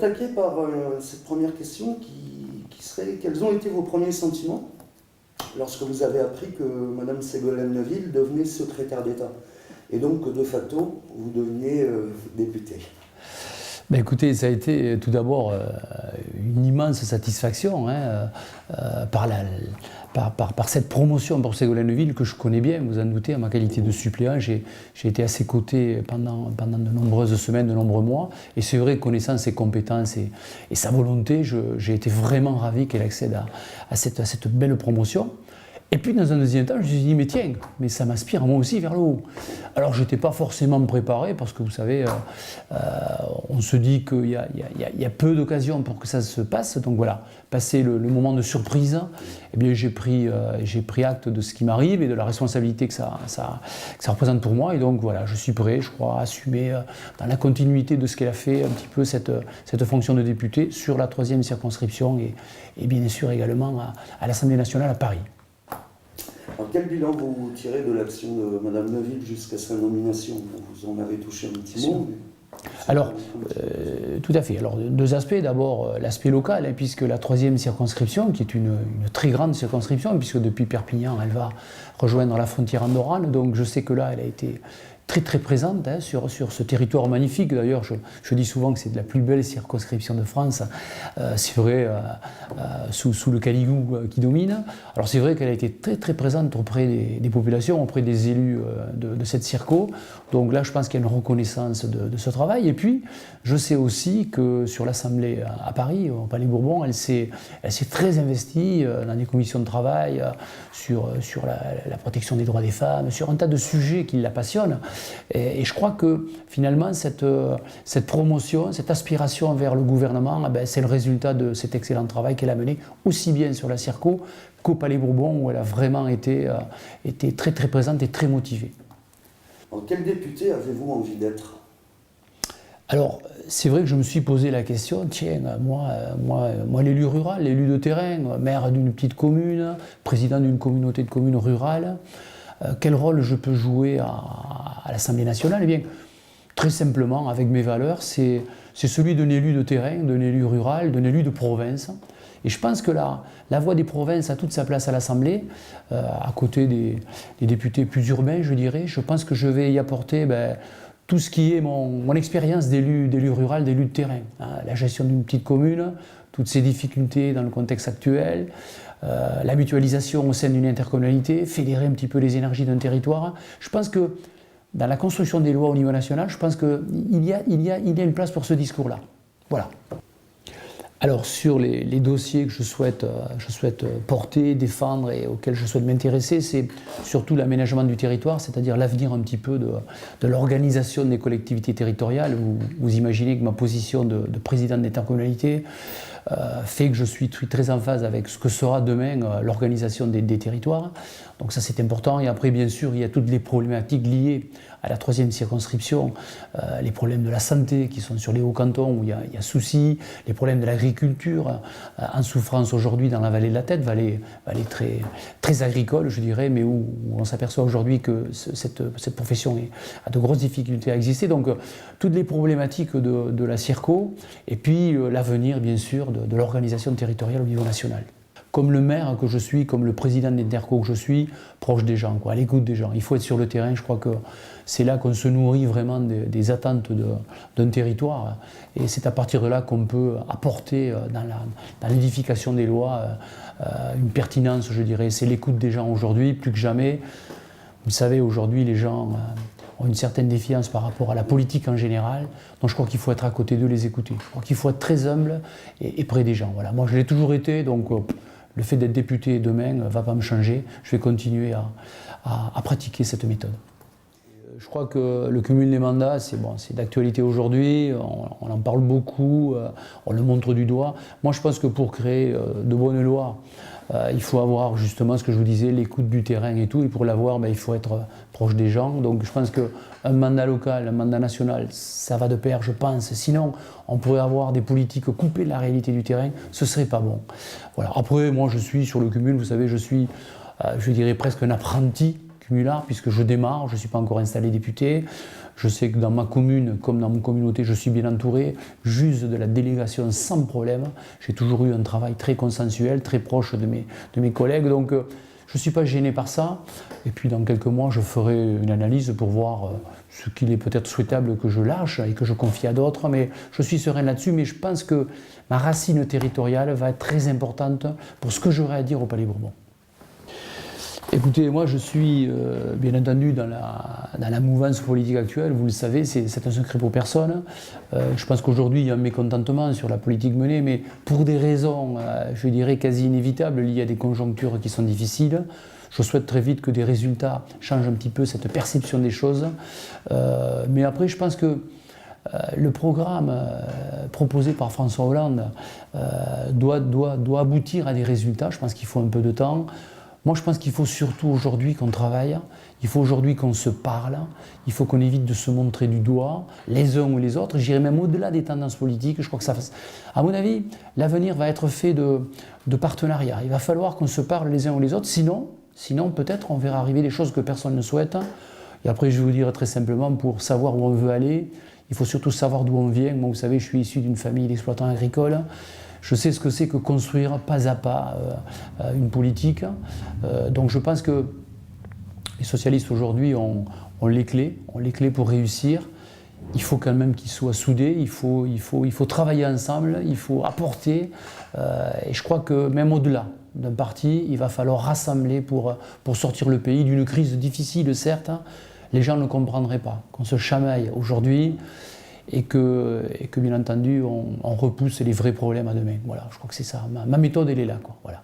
attaquer par cette première question qui serait quels ont été vos premiers sentiments lorsque vous avez appris que Mme Ségolène Neuville devenait secrétaire d'État et donc que de facto vous deveniez député? Ben écoutez, ça a été tout d'abord une immense satisfaction par cette promotion pour Ségolène Neuville que je connais bien, vous en doutez, à ma qualité de suppléant. J'ai été à ses côtés pendant de nombreuses semaines, de nombreux mois. Et c'est vrai, connaissant ses compétences et sa volonté, j'ai été vraiment ravi qu'elle accède à cette belle promotion. Et puis dans un deuxième temps, je me suis dit, mais tiens, mais ça m'aspire moi aussi vers le haut. Alors je n'étais pas forcément préparé, parce que vous savez, on se dit qu'il y a peu d'occasions pour que ça se passe. Donc voilà, passé le moment de surprise, eh bien j'ai pris acte de ce qui m'arrive et de la responsabilité que ça représente pour moi. Et donc voilà, je suis prêt, je crois, à assumer dans la continuité de ce qu'elle a fait un petit peu cette fonction de député sur la 3e circonscription et bien sûr également à l'Assemblée nationale à Paris. Alors, quel bilan vous tirez de l'action de Mme Neuville jusqu'à sa nomination? Vous en avez touché un petit mot. Alors, tout à fait. Alors, deux aspects. D'abord, l'aspect local, puisque la 3e circonscription, qui est une très grande circonscription, puisque depuis Perpignan, elle va rejoindre la frontière andorrane. Donc, je sais que là, elle a été très très présente sur ce territoire magnifique. D'ailleurs, je dis souvent que c'est de la plus belle circonscription de France. C'est vrai, sous le Caligou qui domine. Alors c'est vrai qu'elle a été très très présente auprès des populations, auprès des élus de cette circo. Donc là, je pense qu'il y a une reconnaissance de ce travail. Et puis, je sais aussi que sur l'Assemblée à Paris, au Palais Bourbon, elle s'est très investie dans des commissions de travail sur la protection des droits des femmes, sur un tas de sujets qui la passionnent. Et je crois que finalement, cette promotion, cette aspiration vers le gouvernement, c'est le résultat de cet excellent travail qu'elle a mené, aussi bien sur la Circo qu'au Palais Bourbon, où elle a vraiment été très très présente et très motivée. Alors, quel député avez-vous envie d'être? Alors, c'est vrai que je me suis posé la question, tiens, moi l'élu rural, l'élu de terrain, maire d'une petite commune, président d'une communauté de communes rurales, quel rôle je peux jouer à l'Assemblée nationale? Eh bien, très simplement, avec mes valeurs, c'est celui d'un élu de terrain, d'un élu rural, d'un élu de province. Et je pense que la voix des provinces a toute sa place à l'Assemblée, à côté des députés plus urbains, je dirais. Je pense que je vais y apporter tout ce qui est mon expérience d'élu rural, d'élu de terrain. La gestion d'une petite commune, toutes ses difficultés dans le contexte actuel, la mutualisation au sein d'une intercommunalité, fédérer un petit peu les énergies d'un territoire. Je pense que dans la construction des lois au niveau national, je pense qu'il y a une place pour ce discours-là. Voilà. Alors sur les dossiers que je souhaite porter, défendre et auxquels je souhaite m'intéresser, c'est surtout l'aménagement du territoire, c'est-à-dire l'avenir un petit peu de l'organisation des collectivités territoriales. Vous imaginez que ma position de président d'intercommunalité fait que je suis très en phase avec ce que sera demain l'organisation des territoires. Donc ça c'est important. Et après bien sûr il y a toutes les problématiques liées à la 3e circonscription, les problèmes de la santé qui sont sur les hauts cantons où il y a souci, les problèmes de l'agriculture en souffrance aujourd'hui dans la vallée de la Tête, vallée très, très agricole je dirais, mais où on s'aperçoit aujourd'hui que cette profession a de grosses difficultés à exister. Donc toutes les problématiques de la Circo et puis l'avenir bien sûr de l'organisation territoriale au niveau national. Comme le maire que je suis, comme le président d'Interco que je suis, proche des gens, à l'écoute des gens. Il faut être sur le terrain, je crois que c'est là qu'on se nourrit vraiment des attentes d'un territoire. Et c'est à partir de là qu'on peut apporter dans l'édification des lois une pertinence, je dirais. C'est l'écoute des gens aujourd'hui, plus que jamais. Vous savez, aujourd'hui, les gens ont une certaine défiance par rapport à la politique en général. Donc je crois qu'il faut être à côté d'eux, les écouter. Je crois qu'il faut être très humble et près des gens. Voilà. Moi, je l'ai toujours été, donc le fait d'être député demain ne va pas me changer. Je vais continuer à pratiquer cette méthode. Je crois que le cumul des mandats, c'est d'actualité aujourd'hui, on en parle beaucoup, on le montre du doigt. Moi, je pense que pour créer de bonnes lois, il faut avoir justement ce que je vous disais, l'écoute du terrain et tout, et pour l'avoir, il faut être proche des gens. Donc je pense qu'un mandat local, un mandat national, ça va de pair, je pense. Sinon, on pourrait avoir des politiques coupées de la réalité du terrain, ce serait pas bon. Voilà. Après, moi, je suis sur le cumul, vous savez, je suis, je dirais presque un apprenti cumulard, puisque je démarre, je ne suis pas encore installé député. Je sais que dans ma commune, comme dans mon communauté, je suis bien entouré, j'use de la délégation sans problème. J'ai toujours eu un travail très consensuel, très proche de mes collègues, donc je ne suis pas gêné par ça. Et puis dans quelques mois, je ferai une analyse pour voir ce qu'il est peut-être souhaitable que je lâche et que je confie à d'autres. Mais je suis serein là-dessus, mais je pense que ma racine territoriale va être très importante pour ce que j'aurai à dire au Palais Bourbon. Écoutez, moi je suis bien entendu dans la mouvance politique actuelle, vous le savez, c'est un secret pour personne. Je pense qu'aujourd'hui il y a un mécontentement sur la politique menée, mais pour des raisons, je dirais, quasi inévitables, liées à des conjonctures qui sont difficiles. Je souhaite très vite que des résultats changent un petit peu cette perception des choses. Mais après, je pense que le programme proposé par François Hollande doit aboutir à des résultats. Je pense qu'il faut un peu de temps. Moi, je pense qu'il faut surtout aujourd'hui qu'on travaille, il faut aujourd'hui qu'on se parle, il faut qu'on évite de se montrer du doigt, les uns ou les autres. J'irai même au-delà des tendances politiques. Je crois que ça, à mon avis, l'avenir va être fait de partenariats. Il va falloir qu'on se parle les uns ou les autres, sinon peut-être on verra arriver des choses que personne ne souhaite. Et après, je vais vous dire très simplement, pour savoir où on veut aller, il faut surtout savoir d'où on vient. Moi, vous savez, je suis issu d'une famille d'exploitants agricoles. Je sais ce que c'est que construire pas à pas une politique. Donc je pense que les socialistes aujourd'hui ont les clés pour réussir. Il faut quand même qu'ils soient soudés, il faut travailler ensemble, il faut apporter. Et je crois que même au-delà d'un parti, il va falloir rassembler pour sortir le pays d'une crise difficile, certes. Les gens ne comprendraient pas qu'on se chamaille aujourd'hui. Et que bien entendu, on repousse les vrais problèmes à demain. Voilà, je crois que c'est ça. Ma méthode, elle est là, quoi. Voilà.